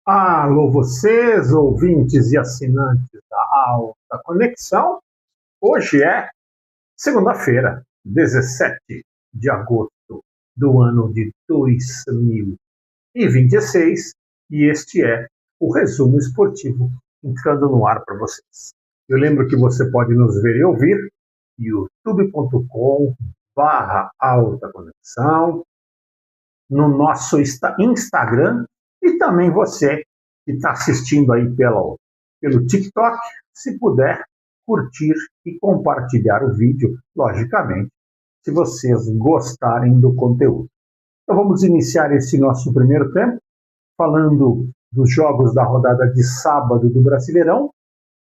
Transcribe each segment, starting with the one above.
Alô, vocês, ouvintes e assinantes da Alta Conexão. Hoje é segunda-feira, 17 de agosto do ano de 2026, e este é o resumo esportivo entrando no ar para vocês. Eu lembro que você pode nos ver e ouvir youtube.com/alta conexão, no nosso Instagram, e também você que está assistindo aí pelo TikTok, se puder curtir e compartilhar o vídeo, logicamente, se vocês gostarem do conteúdo. Então vamos iniciar esse nosso primeiro tempo falando dos jogos da rodada de sábado do Brasileirão.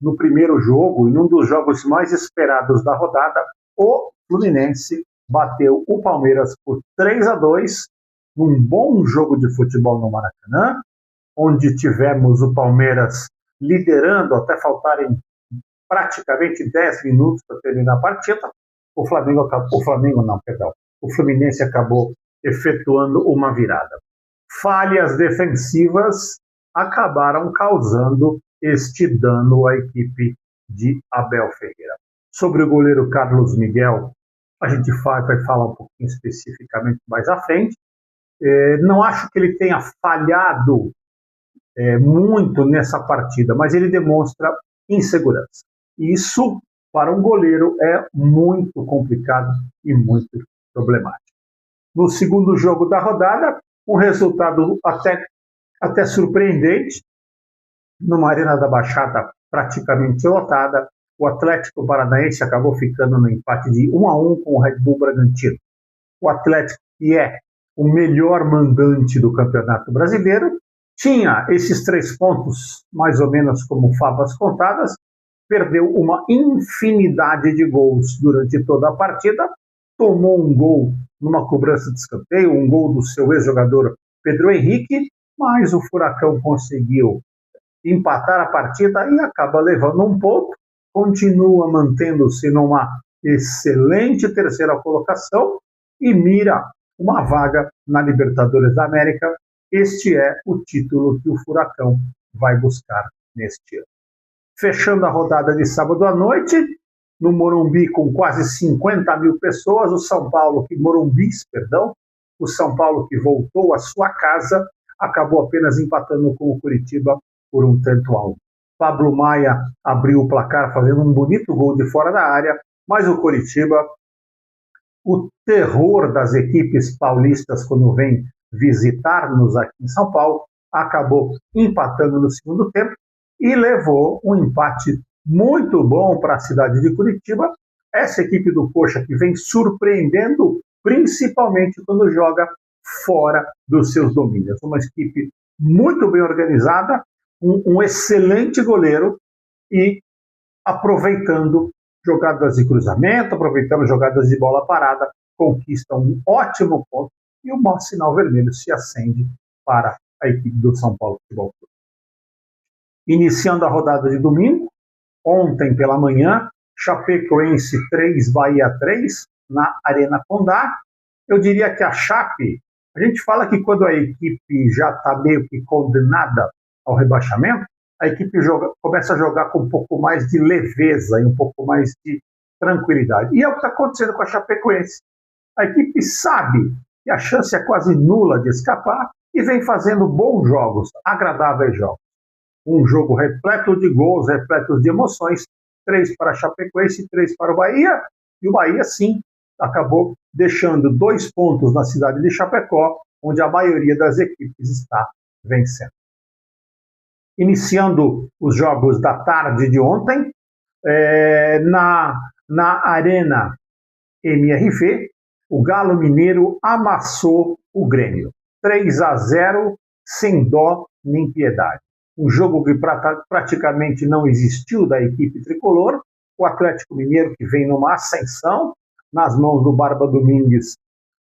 No primeiro jogo, e num dos jogos mais esperados da rodada, o Fluminense bateu o Palmeiras por 3-2, num bom jogo de futebol no Maracanã, onde tivemos o Palmeiras liderando até faltarem praticamente 10 minutos para terminar a partida. O Fluminense acabou efetuando uma virada. Falhas defensivas acabaram causando este dano à equipe de Abel Ferreira. Sobre o goleiro Carlos Miguel, a gente vai falar um pouquinho especificamente mais à frente. Não acho que ele tenha falhado muito nessa partida, mas ele demonstra insegurança. Isso, para um goleiro, é muito complicado e muito problemático. No segundo jogo da rodada, um resultado até surpreendente, numa Arena da Baixada praticamente lotada. O Atlético Paranaense acabou ficando no empate de 1-1 com o Red Bull Bragantino. O Atlético, que é o melhor mandante do Campeonato Brasileiro, tinha esses 3 pontos mais ou menos como favas contadas, perdeu uma infinidade de gols durante toda a partida, tomou um gol numa cobrança de escanteio, um gol do seu ex-jogador Pedro Henrique, mas o Furacão conseguiu empatar a partida e acaba levando um ponto, continua mantendo-se numa excelente terceira colocação e mira uma vaga na Libertadores da América. Este é o título que o Furacão vai buscar neste ano. Fechando a rodada de sábado à noite, no Morumbi com quase 50 mil pessoas, o São Paulo que voltou à sua casa, acabou apenas empatando com o Curitiba por 1-1. Pablo Maia abriu o placar fazendo um bonito gol de fora da área, mas o Curitiba, o terror das equipes paulistas quando vem visitar-nos aqui em São Paulo, acabou empatando no segundo tempo e levou um empate muito bom para a cidade de Curitiba. Essa equipe do Coxa que vem surpreendendo, principalmente quando joga fora dos seus domínios. Uma equipe muito bem organizada, um excelente goleiro e aproveitando jogadas de cruzamento, aproveitando jogadas de bola parada, conquista um ótimo ponto e o sinal vermelho se acende para a equipe do São Paulo Futebol Clube. Iniciando a rodada de domingo, ontem pela manhã, Chapecoense 3, Bahia 3, na Arena Condá. Eu diria que a Chape, a gente fala que quando a equipe já está meio que condenada ao rebaixamento, a equipe começa a jogar com um pouco mais de leveza e um pouco mais de tranquilidade. E é o que está acontecendo com a Chapecoense. A equipe sabe que a chance é quase nula de escapar e vem fazendo bons jogos, agradáveis jogos. Um jogo repleto de gols, repleto de emoções, 3 para a Chapecoense e 3 para o Bahia, e o Bahia, sim, acabou deixando 2 pontos na cidade de Chapecó, onde a maioria das equipes está vencendo. Iniciando os jogos da tarde de ontem, na Arena MRV, o Galo Mineiro amassou o Grêmio. 3-0, sem dó nem piedade. Um jogo que praticamente não existiu da equipe tricolor. O Atlético Mineiro, que vem numa ascensão, nas mãos do Barba Domingues,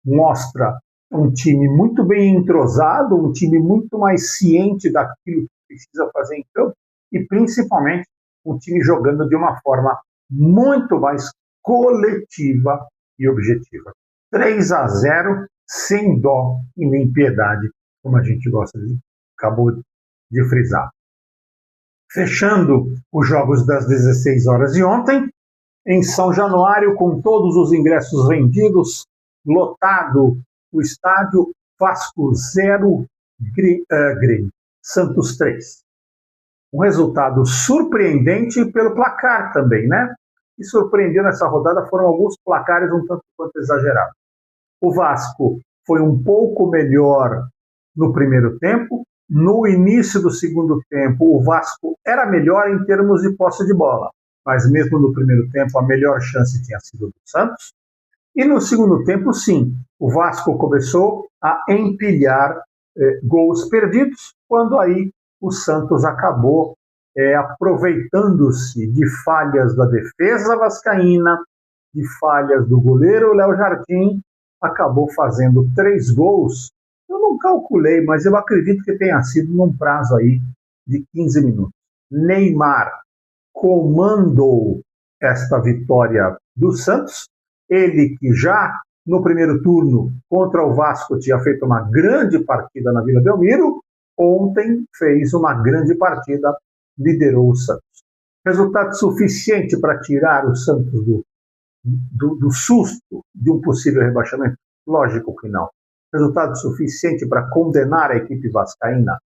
mostra um time muito bem entrosado, um time muito mais ciente daquilo que precisa fazer em campo e, principalmente, um time jogando de uma forma muito mais coletiva e objetiva. 3-0, sem dó e nem piedade, como a gente gosta de de frisar. Fechando os jogos das 16 horas de ontem, em São Januário, com todos os ingressos vendidos, lotado o estádio, Vasco 0, Grêmio, Santos 3. Um resultado surpreendente pelo placar também, né? E surpreendeu nessa rodada foram alguns placares um tanto quanto exagerados. O Vasco foi um pouco melhor no primeiro tempo. No início do segundo tempo, o Vasco era melhor em termos de posse de bola, mas mesmo no primeiro tempo a melhor chance tinha sido do Santos. E no segundo tempo, sim, o Vasco começou a empilhar gols perdidos, quando aí o Santos acabou aproveitando-se de falhas da defesa vascaína, de falhas do goleiro Léo Jardim, acabou fazendo 3 gols. Eu não calculei, mas eu acredito que tenha sido num prazo aí de 15 minutos. Neymar comandou esta vitória do Santos, ele que já no primeiro turno contra o Vasco tinha feito uma grande partida na Vila Belmiro, ontem fez uma grande partida, liderou o Santos. Resultado suficiente para tirar o Santos do susto de um possível rebaixamento? Lógico que não. Resultado suficiente para condenar a equipe vascaína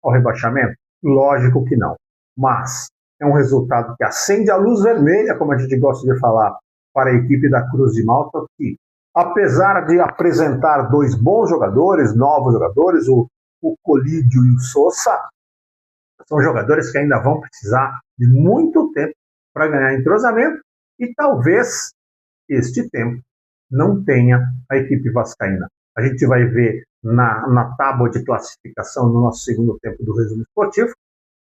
ao rebaixamento? Lógico que não. Mas é um resultado que acende a luz vermelha, como a gente gosta de falar, para a equipe da Cruz de Malta, que, apesar de apresentar 2 bons jogadores, novos jogadores, o Colídio e o Sousa, são jogadores que ainda vão precisar de muito tempo para ganhar entrosamento e talvez este tempo não tenha a equipe vascaína. A gente vai ver na tábua de classificação, no nosso segundo tempo do resumo esportivo,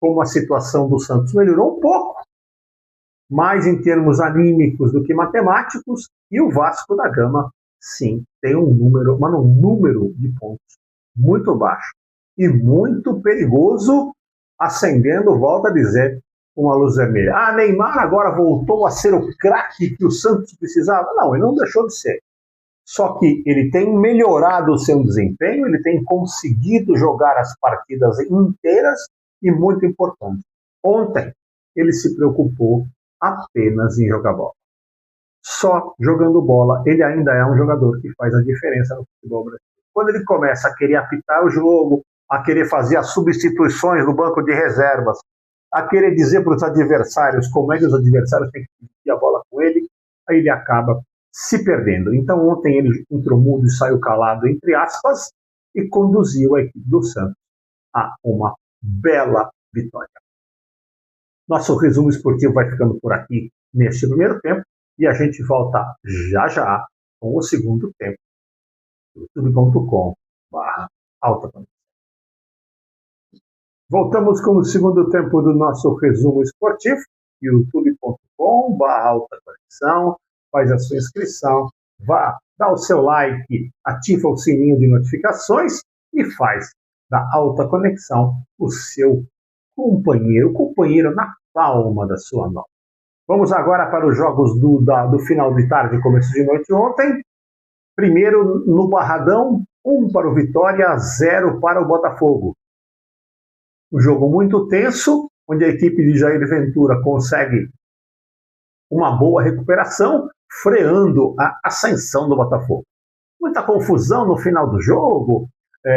como a situação do Santos melhorou um pouco, mais em termos anímicos do que matemáticos, e o Vasco da Gama, sim, tem um número de pontos muito baixo e muito perigoso, acendendo, volta a dizer, uma luz vermelha. Neymar agora voltou a ser o craque que o Santos precisava? Não, ele não deixou de ser. Só que ele tem melhorado o seu desempenho, ele tem conseguido jogar as partidas inteiras e muito importante. Ontem, ele se preocupou apenas em jogar bola. Só jogando bola, ele ainda é um jogador que faz a diferença no futebol brasileiro. Quando ele começa a querer apitar o jogo, a querer fazer as substituições no banco de reservas, a querer dizer para os adversários como é que os adversários têm que dividir a bola com ele, aí ele acaba se perdendo. Então ontem ele entrou mudo e saiu calado, entre aspas, e conduziu a equipe do Santos a uma bela vitória. Nosso resumo esportivo vai ficando por aqui neste primeiro tempo e a gente volta já já com o segundo tempo. youtube.com/alta. Voltamos com o segundo tempo do nosso resumo esportivo, youtube.com/alta conexão. Faz a sua inscrição, vá, dá o seu like, ativa o sininho de notificações e faz da Alta Conexão o seu companheiro na palma da sua mão. Vamos agora para os jogos do final de tarde e começo de noite ontem. Primeiro, no Barradão, 1 para o Vitória, 0 para o Botafogo. Um jogo muito tenso, onde a equipe de Jair Ventura consegue uma boa recuperação, freando a ascensão do Botafogo. Muita confusão no final do jogo,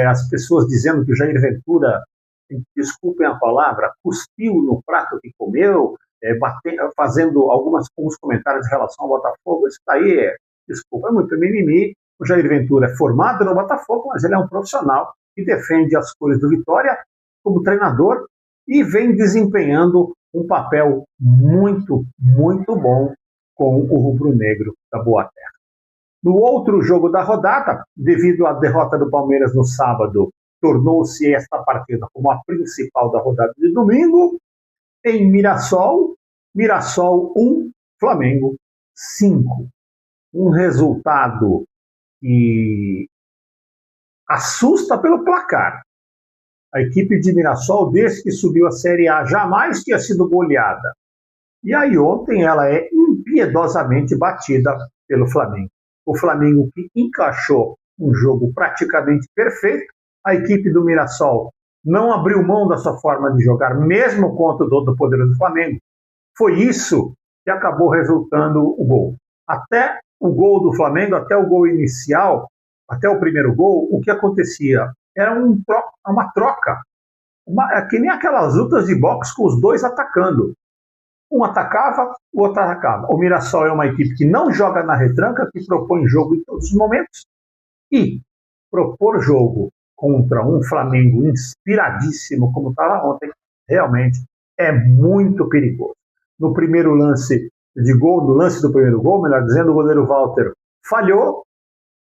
as pessoas dizendo que o Jair Ventura, desculpem a palavra, cuspiu no prato que comeu, fazendo alguns comentários em relação ao Botafogo. Isso daí, desculpa, é muito mimimi. O Jair Ventura é formado no Botafogo, mas ele é um profissional que defende as cores do Vitória como treinador e vem desempenhando um papel muito, muito bom com o rubro-negro da Boa Terra. No outro jogo da rodada, devido à derrota do Palmeiras no sábado, tornou-se esta partida como a principal da rodada de domingo, em Mirassol 1, Flamengo 5. Um resultado que assusta pelo placar. A equipe de Mirassol, desde que subiu a Série A, jamais tinha sido goleada. E aí ontem ela é impiedosamente batida pelo Flamengo. O Flamengo que encaixou um jogo praticamente perfeito, a equipe do Mirassol não abriu mão da sua forma de jogar, mesmo contra todo o poder do Flamengo. Foi isso que acabou resultando o gol. Até o gol do Flamengo, até o gol inicial, até o primeiro gol, o que acontecia? Era uma troca. Que nem aquelas lutas de boxe com os dois atacando. Um atacava, o outro atacava. O Mirassol é uma equipe que não joga na retranca, que propõe jogo em todos os momentos. E propor jogo contra um Flamengo inspiradíssimo, como estava ontem, realmente é muito perigoso. No primeiro lance de gol, no lance do primeiro gol, melhor dizendo, o goleiro Walter falhou.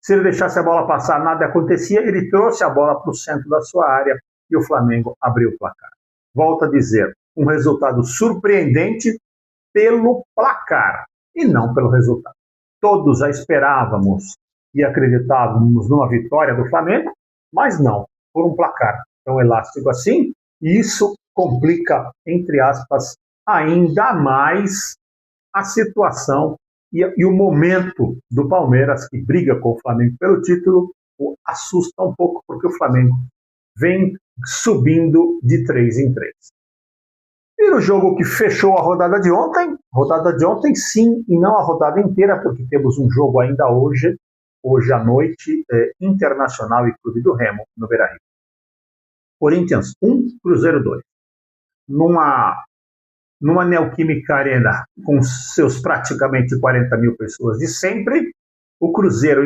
Se ele deixasse a bola passar, nada acontecia. Ele trouxe a bola para o centro da sua área e o Flamengo abriu o placar. Volto a dizer, um resultado surpreendente pelo placar e não pelo resultado. Todos já esperávamos e acreditávamos numa vitória do Flamengo, mas não por um placar tão elástico assim, e isso complica, entre aspas, ainda mais a situação e o momento do Palmeiras, que briga com o Flamengo pelo título, assusta um pouco, porque o Flamengo vem subindo de 3 em 3. E no jogo que fechou a rodada de ontem sim, e não a rodada inteira, porque temos um jogo ainda hoje à noite, Internacional e Clube do Remo, no Beira-Rio. Corinthians 1, Cruzeiro 2. Numa Neoquímica Arena, com seus praticamente 40 mil pessoas de sempre, o Cruzeiro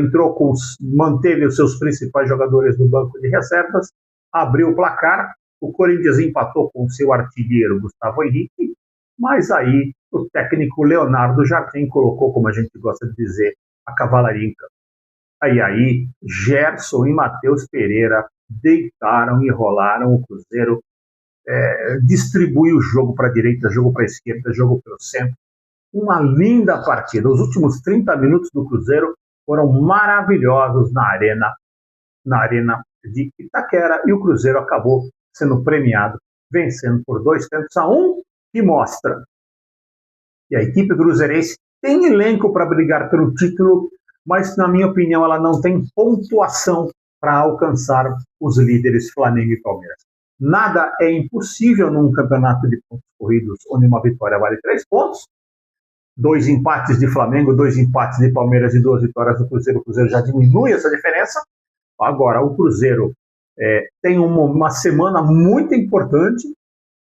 manteve os seus principais jogadores no banco de reservas, abriu o placar, o Corinthians empatou com seu artilheiro Gustavo Henrique, mas aí o técnico Leonardo Jardim colocou, como a gente gosta de dizer, a cavalaria em campo. Aí Gerson e Matheus Pereira deitaram e rolaram o Cruzeiro, distribui o jogo para a direita, jogo para a esquerda, jogo pelo centro. Uma linda partida. Os últimos 30 minutos do Cruzeiro foram maravilhosos na arena de Itaquera, e o Cruzeiro acabou sendo premiado, vencendo por 2-1, que mostra que a equipe cruzeirense tem elenco para brigar pelo título, mas, na minha opinião, ela não tem pontuação para alcançar os líderes Flamengo e Palmeiras. Nada é impossível num campeonato de pontos corridos, onde uma vitória vale 3 pontos. 2 empates de Flamengo, 2 empates de Palmeiras e 2 vitórias do Cruzeiro. O Cruzeiro já diminui essa diferença. Agora, o Cruzeiro tem uma semana muito importante.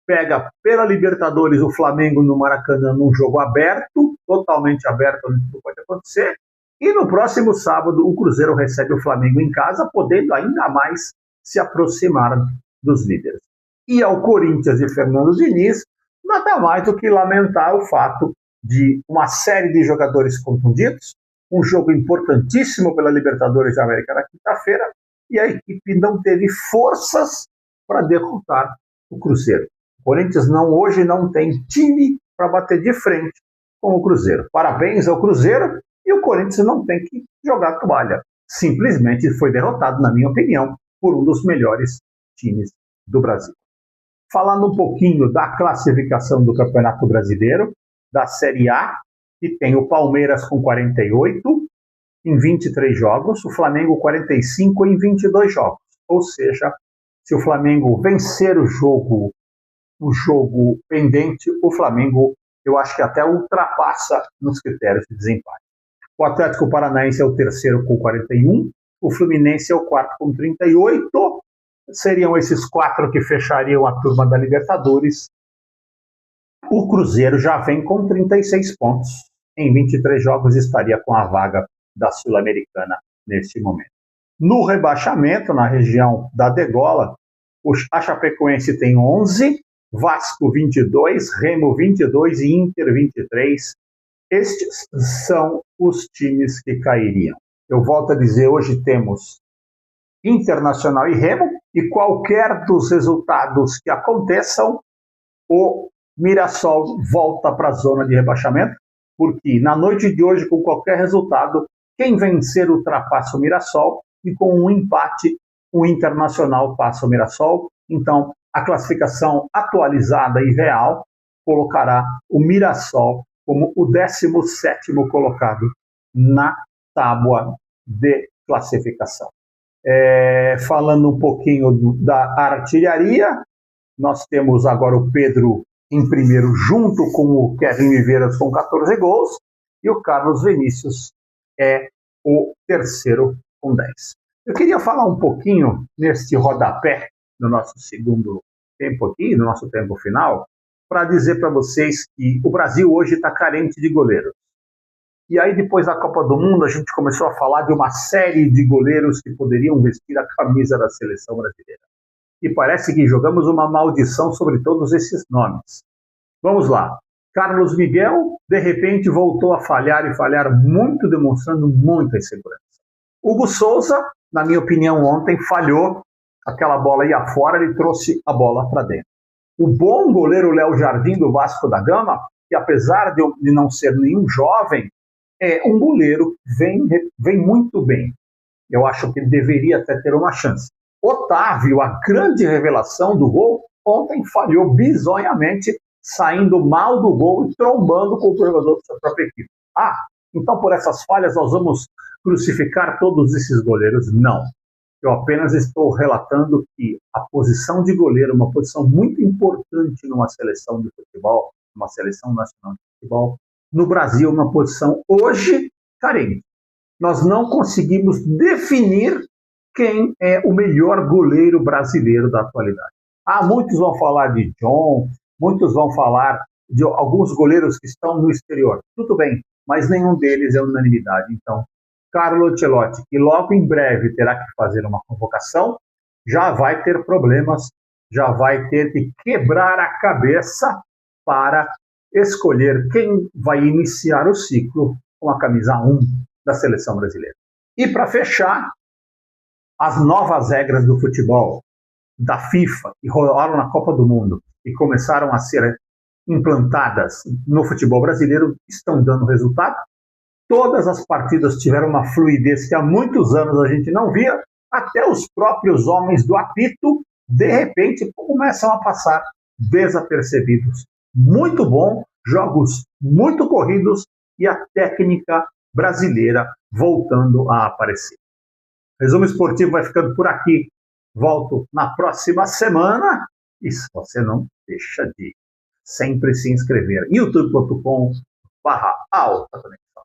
Pega pela Libertadores o Flamengo no Maracanã, num jogo aberto, totalmente aberto, onde tudo pode acontecer. E no próximo sábado, o Cruzeiro recebe o Flamengo em casa, podendo ainda mais se aproximar dos líderes. E ao Corinthians de Fernando Diniz, nada mais do que lamentar o fato de uma série de jogadores contundidos, um jogo importantíssimo pela Libertadores da América na quinta-feira, e a equipe não teve forças para derrotar o Cruzeiro. O Corinthians hoje não tem time para bater de frente com o Cruzeiro. Parabéns ao Cruzeiro, e o Corinthians não tem que jogar toalha. Simplesmente foi derrotado, na minha opinião, por um dos melhores times do Brasil. Falando um pouquinho da classificação do Campeonato Brasileiro, da Série A, que tem o Palmeiras com 48 em 23 jogos, o Flamengo 45 em 22 jogos. Ou seja, se o Flamengo vencer o jogo pendente, o Flamengo, eu acho que até ultrapassa nos critérios de desempate. O Atlético Paranaense é o terceiro com 41, o Fluminense é o quarto com 38, seriam esses 4 que fechariam a turma da Libertadores. O Cruzeiro já vem com 36 pontos. Em 23 jogos estaria com a vaga da Sul-Americana neste momento. No rebaixamento, na região da degola, a Chapecoense tem 11, Vasco 22, Remo 22 e Inter 23. Estes são os times que cairiam. Eu volto a dizer, hoje temos Internacional e Remo, e qualquer dos resultados que aconteçam, o Mirassol volta para a zona de rebaixamento, porque na noite de hoje, com qualquer resultado, quem vencer ultrapassa o Mirassol, e com um empate, o Internacional passa o Mirassol. Então, a classificação atualizada e real colocará o Mirassol como o 17º colocado na tábua de classificação. Falando um pouquinho da artilharia, nós temos agora o Pedro em primeiro, junto com o Kevin Viveiras com 14 gols, e o Carlos Vinícius é o terceiro com 10. Eu queria falar um pouquinho neste rodapé do nosso segundo tempo aqui, no nosso tempo final, para dizer para vocês que o Brasil hoje está carente de goleiros. E aí, depois da Copa do Mundo, a gente começou a falar de uma série de goleiros que poderiam vestir a camisa da seleção brasileira. E parece que jogamos uma maldição sobre todos esses nomes. Vamos lá. Carlos Miguel, de repente, voltou a falhar, e falhar muito, demonstrando muita insegurança. Hugo Souza, na minha opinião, ontem falhou, aquela bola ia fora, ele trouxe a bola para dentro. O bom goleiro Léo Jardim, do Vasco da Gama, que apesar de não ser nenhum jovem, é um goleiro que vem muito bem. Eu acho que ele deveria até ter uma chance. Otávio, a grande revelação do gol, ontem falhou bizonhamente, saindo mal do gol e trombando com o jogador da sua própria equipe. Então por essas falhas nós vamos crucificar todos esses goleiros? Não. Eu apenas estou relatando que a posição de goleiro é uma posição muito importante numa seleção de futebol, numa seleção nacional de futebol. No Brasil, uma posição hoje carente. Nós não conseguimos definir quem é o melhor goleiro brasileiro da atualidade. Muitos vão falar de John, muitos vão falar de alguns goleiros que estão no exterior. Tudo bem, mas nenhum deles é unanimidade. Então, Carlo Ancelotti, que logo em breve terá que fazer uma convocação, já vai ter problemas, já vai ter que quebrar a cabeça para escolher quem vai iniciar o ciclo com a camisa 1 da seleção brasileira. E para fechar, as novas regras do futebol, da FIFA, que rolaram na Copa do Mundo e começaram a ser implantadas no futebol brasileiro, estão dando resultado. Todas as partidas tiveram uma fluidez que há muitos anos a gente não via, até os próprios homens do apito, de repente, começam a passar desapercebidos. Muito bom, jogos muito corridos e a técnica brasileira voltando a aparecer. O Resumo Esportivo vai ficando por aqui. Volto na próxima semana. E se você não deixa de sempre se inscrever, youtube.com/altaconexão.